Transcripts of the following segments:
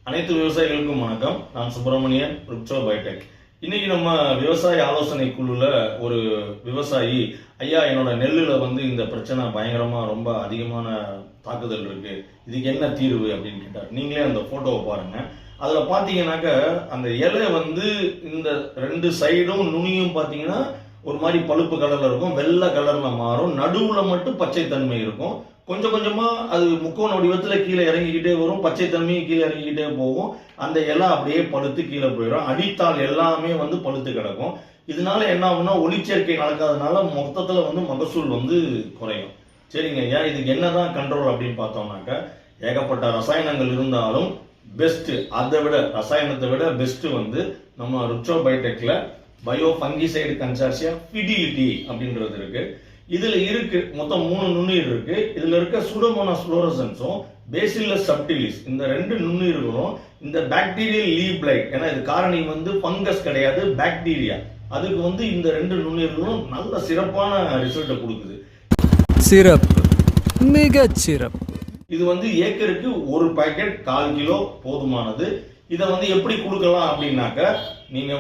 அனைத்து விவசாயிகளுக்கும் வணக்கம். நான் சுப்பிரமணியன், ருப்சோ பயோடெக். இன்னைக்கு நம்ம விவசாய ஆலோசனை குழுல ஒரு விவசாயி, ஐயா என்னோட நெல்லுல இந்த பிரச்சனை பயங்கரமா ரொம்ப அதிகமான தாக்குதல் இருக்கு, இதுக்கு என்ன தீர்வு அப்படின்னு கேட்டார். நீங்களே அந்த போட்டோவை பாருங்க. அதுல பாத்தீங்கன்னாக்க அந்த இலை இந்த ரெண்டு சைடும் நுனியும் பாத்தீங்கன்னா ஒரு மாதிரி பழுப்பு கலர்ல இருக்கும், வெள்ளை கலர்ல மாறும், நடுவுல மட்டும் பச்சை தன்மை இருக்கும். கொஞ்சம் கொஞ்சமா அது முக்கோண வடிவத்துல கீழே இறங்கிக்கிட்டே வரும், பச்சை தன்மையும் கீழே இறங்கிக்கிட்டே போகும். அந்த இலை அப்படியே பழுத்து கீழே போயிடும், அடித்தால் எல்லாமே பழுத்து கிடக்கும். இதனால என்ன ஆகும்னா ஒளிச்சேர்க்கை நடக்காதனால மொத்தத்துல மகசூல் குறையும். சரிங்க ஐயா, இதுக்கு என்னதான் கண்ட்ரோல் அப்படின்னு பார்த்தோம்னாக்க, ஏகப்பட்ட ரசாயனங்கள் இருந்தாலும் பெஸ்ட், அதை விட ரசாயனத்தை விட பெஸ்ட் நம்ம ருப்சோ பயோடெக்ல பயோ ஃபங்கிசைடு கன்சார்சியா ஃபிடிலிட்டி அப்படின்றது இருக்கு. இதுல இருக்கு மொத்தம் 3 நுண்ணுயிர் இருக்கு. இதுல இருக்க சூடோமோனாஸ் ஃப்ளோரசன்ஸும் பேசில்லஸ் சப்டிலிஸ், இந்த 2 நுண்ணுயிர்களும் இந்த பாக்டீரியல் லீவ் பிளைட், ஏன்னா இது காரணி ஃபங்கஸ் கிடையாது, பாக்டீரியா, அதுக்கு இந்த 2 நுண்ணுயிர்களும் நல்ல சிறப்பான ரிசல்ட்டை கொடுக்குது. சிறப்பு, மிக சிறப்பு. இது ஏக்கருக்கு ஒரு பாக்கெட் 1/4 கிலோ போதுமானது. இதை எப்படி கொடுக்கலாம் அப்படின்னாக்க, நீங்க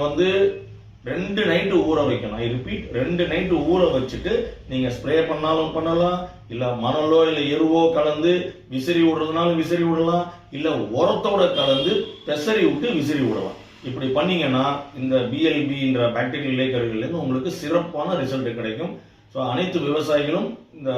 2 நைட்டு ஊற வைக்கணும். ஐ ரிப்பீட், 2 நைட்டு ஊற வச்சுட்டு நீங்க ஸ்ப்ரே பண்ணாலும் பண்ணலாம், இல்ல மணலோ இல்ல எருவோ கலந்து விசிறி விடுறதுனாலும் விசிறி விடலாம், இல்ல உரத்தோட கலந்து பெசரி விட்டு விசிறி விடலாம். இப்படி பண்ணீங்கன்னா இந்த பிஎல்பின்ற பாக்டீரியல் இலைக்கருகள்லேருந்து உங்களுக்கு சிறப்பான ரிசல்ட் கிடைக்கும். ஸோ அனைத்து விவசாயிகளும் இந்த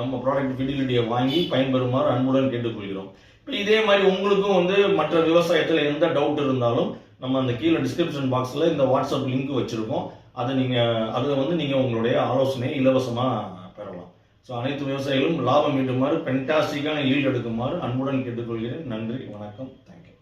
நம்ம ப்ராடக்ட் ஃபிடிலிட்டியை வாங்கி பயன்பெறுமாறு அன்புடன் கேட்டுக்கொள்கிறோம். இப்போ இதே மாதிரி உங்களுக்கும் மற்ற விவசாயத்தில் எந்த டவுட் இருந்தாலும் நம்ம அந்த கீழே டிஸ்கிரிப்ஷன் பாக்ஸில் இந்த வாட்ஸ்அப் லிங்க் வச்சுருக்கோம். அதில் நீங்கள் உங்களுடைய ஆலோசனையை இலவசமாக பெறலாம். ஸோ அனைத்து விவசாயிகளும் லாபம் ஈட்டுமாறு, ஃபென்டாஸ்டிக்கான ஈல்டு எடுக்குமாறு அன்புடன் கேட்டுக்கொள்கிறேன். நன்றி, வணக்கம், தேங்க்யூ.